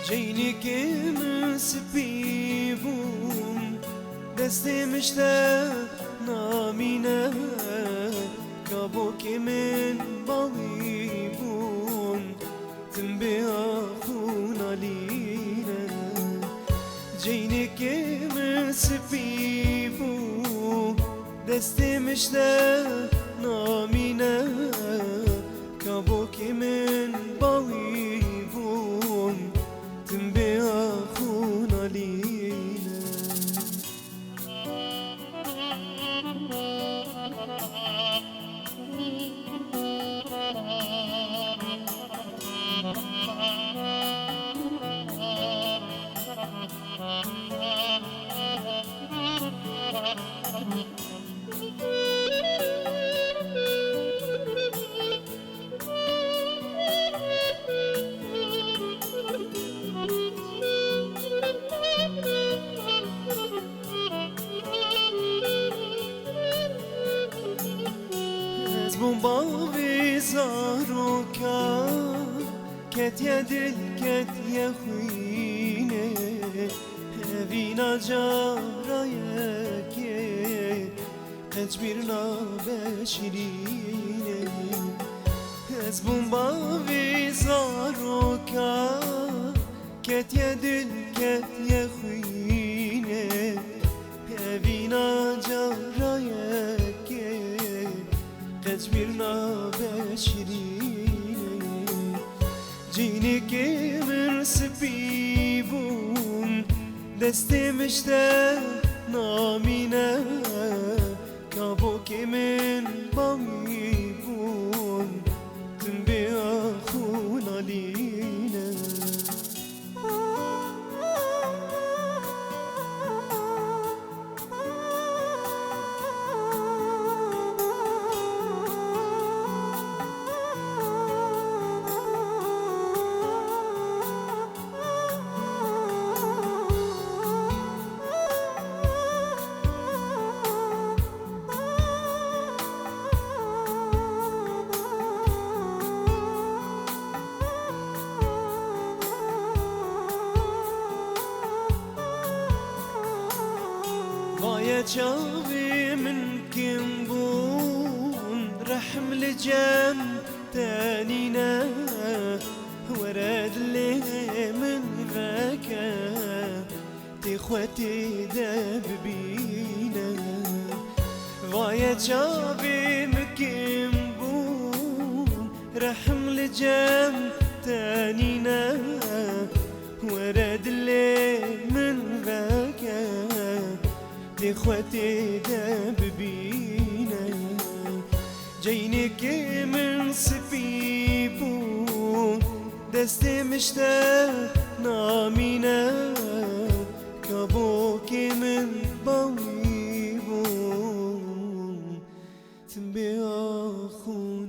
جینی که من سپی بوم دستی مشته نامینه کابو که من باوی بوم تم بیا خونالینه جینی که من سپی بوم دستی مشته نامینه کابو که من باوی بوم تم بیا خونالینه باوی زاروکا کت یا دل کت یا خوینه وینا جارای که تجبیر نابشرینه از بوم باوی زاروکا کت یا دل کت یا خوینه وینا جارای تجبیر نابشرینه جینی که من سپی بوم دستی مشته نامینه کابو که من باوی بوم تم بیا خونالینه يا جاوي من كنبون رحم لجم تانينا وراد لي من غاكا تخوتي داب بينا ويا جاوي من كنبون رحم لجم تانينا وراد لي من غاكا اخوتي داب بينا جيني كي من سبيبو دستي مشتاق نامينا كابوكي من باويبو تنبي اخو